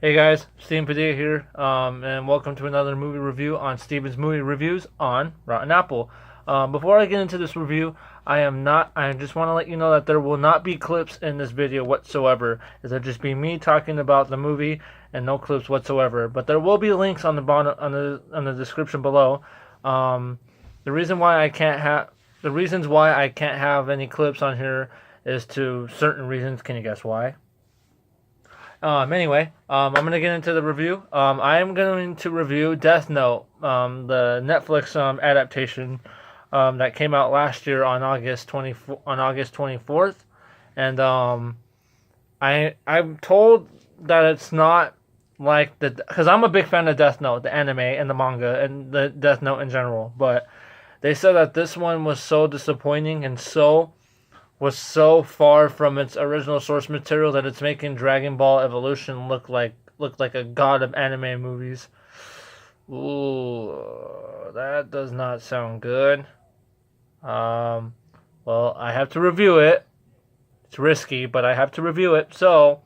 Hey guys, Steven Padilla here, and welcome to another movie review on Steven's Movie Reviews on Rotten Apple. Before I get into this review, I just want to let you know that there will not be clips in this video whatsoever. It'll just be me talking about the movie and no clips whatsoever. But there will be links on the bottom, on the description below. The reasons why I can't have any clips on here is to certain reasons. Can you guess why? Anyway, I'm going to get into the review. I am going to review Death Note, the Netflix adaptation that came out last year on August 24th. And I'm told that it's not like because I'm a big fan of Death Note, the anime and the manga and the Death Note in general, but they said that this one was so disappointing and was so far from its original source material that it's making Dragon Ball Evolution look like a god of anime movies. Ooh, that does not sound good. Well, I have to review it. It's risky, but I have to review it. So,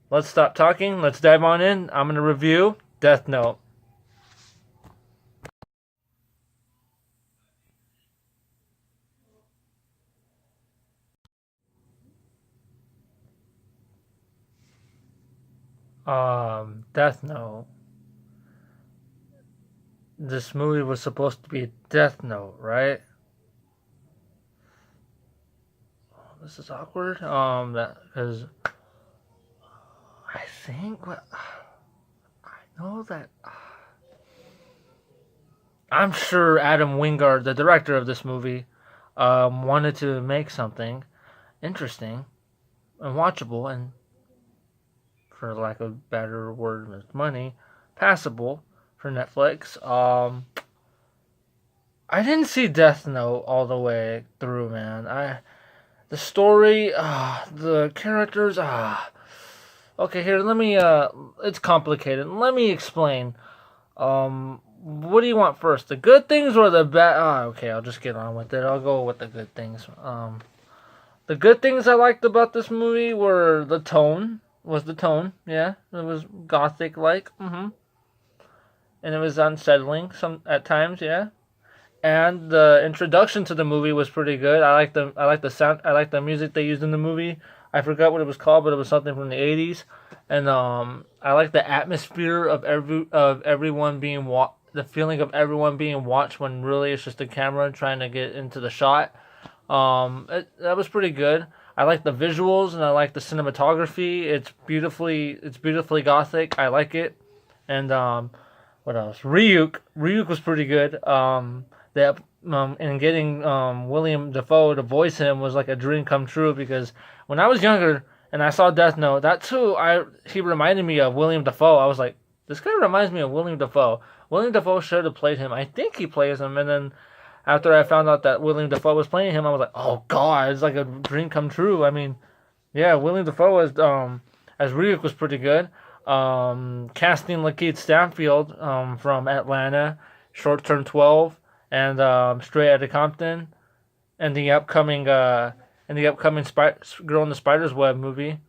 let's stop talking. Let's dive on in. I'm going to review Death Note. Death Note. This movie was supposed to be Death Note, right? This is awkward. Because I think I know that I'm sure Adam Wingard, the director of this movie, wanted to make something interesting and watchable and, for lack of a better word, with money, passable for Netflix. I didn't see Death Note all the way through, man. The story, the characters, Okay, here, let me, it's complicated. Let me explain. What do you want first? The good things or the bad? Okay, I'll just get on with it. I'll go with the good things. The good things I liked about this movie were the tone. Yeah. It was gothic-like. And it was unsettling at times, yeah. And the introduction to the movie was pretty good. I like the sound. I like the music they used in the movie. I forgot what it was called, but it was something from the 80s. And I like the atmosphere of everyone being the feeling of everyone being watched when really it's just the camera trying to get into the shot. That was pretty good. I like the visuals and I like the cinematography. It's beautifully gothic. I like it. And what else? Ryuk was pretty good. And getting William Dafoe to voice him was like a dream come true, because when I was younger and I saw Death Note, he reminded me of William Dafoe. I was like, this guy reminds me of William Dafoe. William Dafoe should have played him. I think he plays him. And then after I found out that William Dafoe was playing him, I was like, oh god, it's like a dream come true. I mean, yeah, William Dafoe as Ryuk was pretty good. Casting Lakeith Stanfield from Atlanta, Short Term 12, and Straight Outta Compton, and the upcoming Girl in the Spider's Web movie.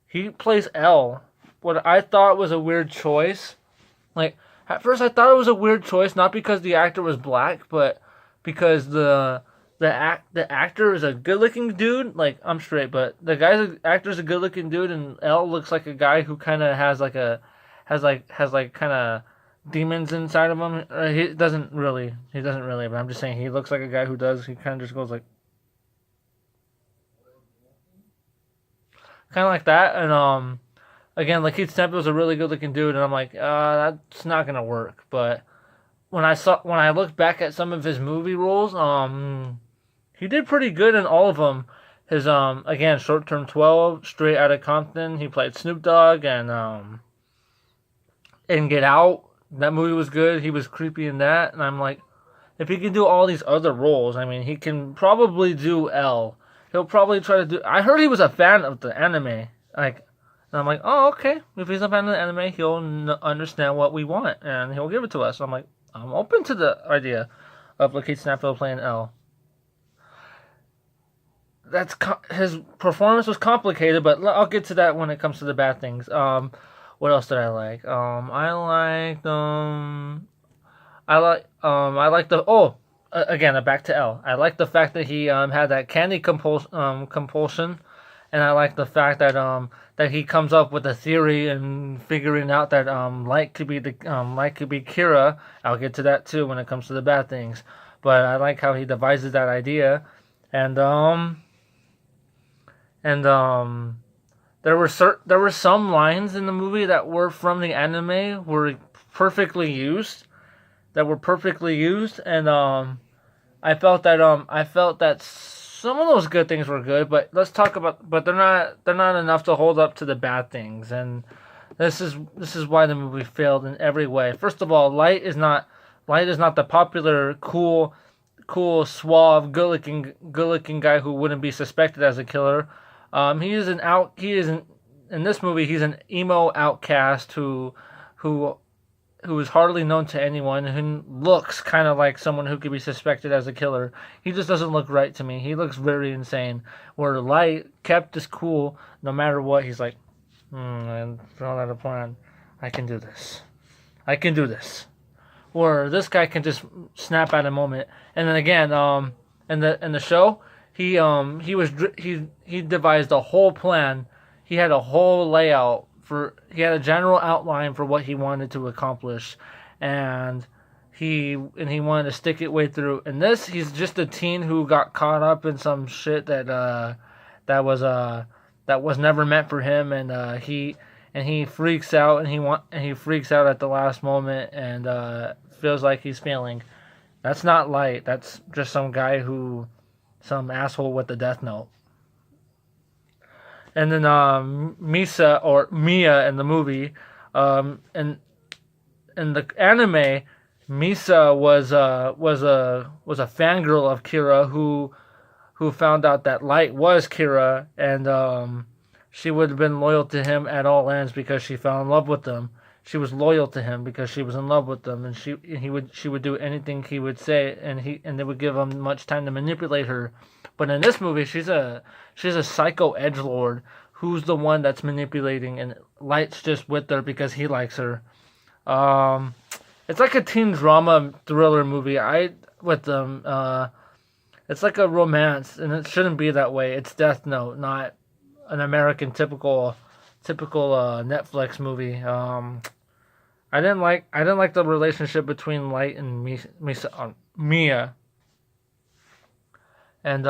He plays L. What I thought was a weird choice. Like, at first I thought it was a weird choice, not because the actor was black, but because the actor is a good-looking dude. Like, I'm straight, but the actor's a good-looking dude, and L looks like a guy who kind of has kind of demons inside of him. He doesn't really, but I'm just saying he looks like a guy who does. He kind of just goes like, kind of like that, and again, Lakeith Stanfield was a really good-looking dude, and I'm like, that's not gonna work. But when I looked back at some of his movie roles, he did pretty good in all of them. His again, Short Term 12, Straight Outta Compton, he played Snoop Dogg, and Get Out. That movie was good. He was creepy in that, and I'm like, if he can do all these other roles, I mean, he can probably do L. He'll probably try to do. I heard he was a fan of the anime, like. And I'm like, oh, okay. If he's a fan of the anime, he'll understand what we want, and he'll give it to us. So I'm like, I'm open to the idea of Lakeith Stanfield playing L. his performance was complicated, but I'll get to that when it comes to the bad things. What else did I like? I like the again, back to L. I like the fact that he had that candy compulsion, and I like the fact that he comes up with a theory and figuring out that light could be Kira. I'll get to that too when it comes to the bad things, but I like how he devises that idea, and and there were some lines in the movie that were from the anime were perfectly used and I felt that some of those good things were good, but but they're not enough to hold up to the bad things, and this is why the movie failed in every way. First of all, Light is not the popular suave good looking guy who wouldn't be suspected as a killer. He is in this movie he's an emo outcast who who is hardly known to anyone, who looks kind of like someone who could be suspected as a killer. He just doesn't look right to me. He looks very insane. Where Light kept his cool no matter what. He's like, and throw out a plan. I can do this. I can do this. Or this guy can just snap at a moment. And then again, in the show, he devised a whole plan. He had a whole layout he had a general outline for what he wanted to accomplish, and he wanted to stick it way through. In this, he's just a teen who got caught up in some shit that was never meant for him, and he freaks out and he freaks out at the last moment and feels like he's failing. That's not Light. That's just some some asshole with the death note. And then Misa or Mia in the movie, in the anime, Misa was a fangirl of Kira who found out that Light was Kira, and she would have been loyal to him at all ends because she fell in love with him. She was loyal to him because she was in love with him, and she would do anything he would say, and they would give him much time to manipulate her. But in this movie, she's a psycho edgelord who's the one that's manipulating, and Light's just with her because he likes her. It's like a teen drama thriller movie. It's like a romance, and it shouldn't be that way. It's Death Note, not an American typical Netflix movie. I didn't like the relationship between Light and Mia. And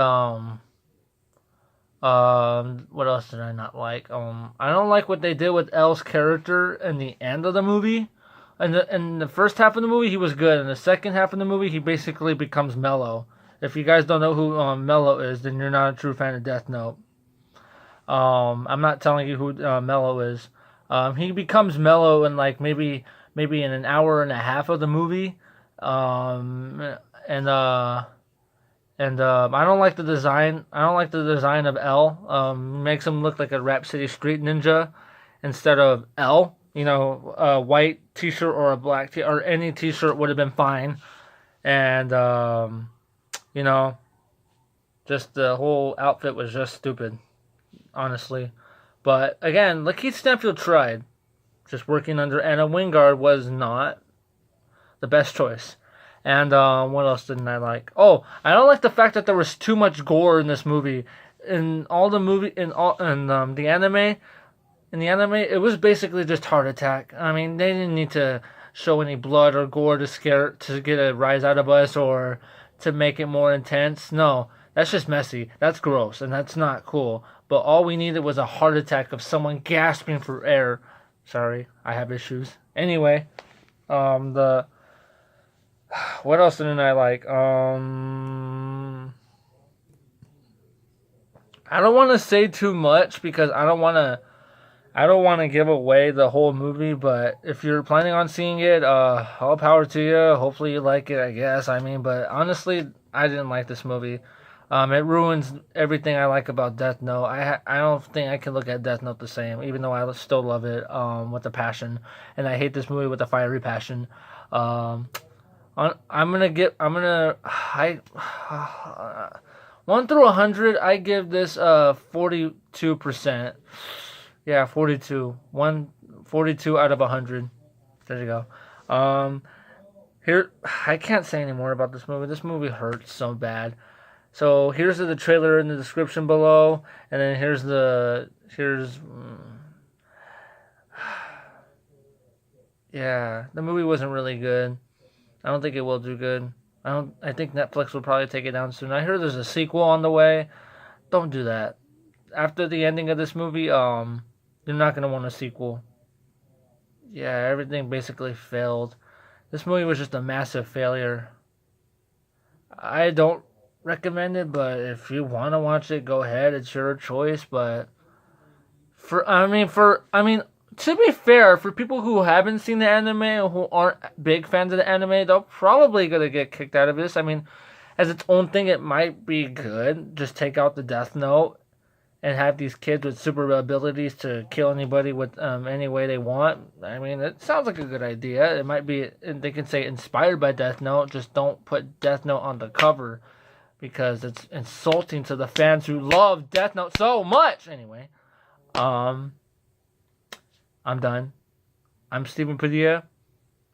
what else did I not like? I don't like what they did with L's character in the end of the movie. In the first half of the movie, he was good. In the second half of the movie, he basically becomes mellow. If you guys don't know who Mellow is, then you're not a true fan of Death Note. I'm not telling you who Mellow is. He becomes mellow in like maybe in an hour and a half of the movie. I don't like the design. I don't like the design of L. Makes him look like a Rap City street ninja instead of L. You know, a white T-shirt or a black or any T-shirt would have been fine. And you know, just the whole outfit was just stupid, honestly. But again, Lakeith Stanfield tried. Just working under Anna Wingard was not the best choice. And what else didn't I like? Oh, I don't like the fact that there was too much gore in this movie. In the anime, it was basically just heart attack. I mean, they didn't need to show any blood or gore to get a rise out of us or to make it more intense. No, that's just messy. That's gross, and that's not cool. But all we needed was a heart attack of someone gasping for air. Sorry, I have issues. Anyway, what else didn't I like? I don't want to say too much because I don't want to give away the whole movie, but if you're planning on seeing it, all power to you. Hopefully you like it, I guess. I mean, but honestly, I didn't like this movie. It ruins everything I like about Death Note. I don't think I can look at Death Note the same, even though I still love it with a passion, and I hate this movie with a fiery passion. What 1 through 100, I give this 42%. Yeah, 42. 42 out of 100. There you go. Here, I can't say any more about this movie. This movie hurts so bad. So here's the trailer in the description below, and then here's yeah, the movie wasn't really good. I don't think it will do good. I think Netflix will probably take it down soon. I heard there's a sequel on the way. Don't do that. After the ending of this movie, you're not gonna want a sequel. Yeah, everything basically failed. This movie was just a massive failure. I don't recommend it, but if you want to watch it, go ahead. It's your choice. But to be fair, for people who haven't seen the anime or who aren't big fans of the anime, they're probably gonna get kicked out of this. I mean, as its own thing, it might be good. Just take out the Death Note and have these kids with super abilities to kill anybody with any way they want. I mean, it sounds like a good idea. It might be, they can say inspired by Death Note. Just don't put Death Note on the cover because it's insulting to the fans who love Death Note so much. Anyway, I'm done. I'm Steven Padilla,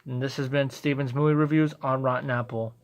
and this has been Steven's Movie Reviews on Rotten Apple.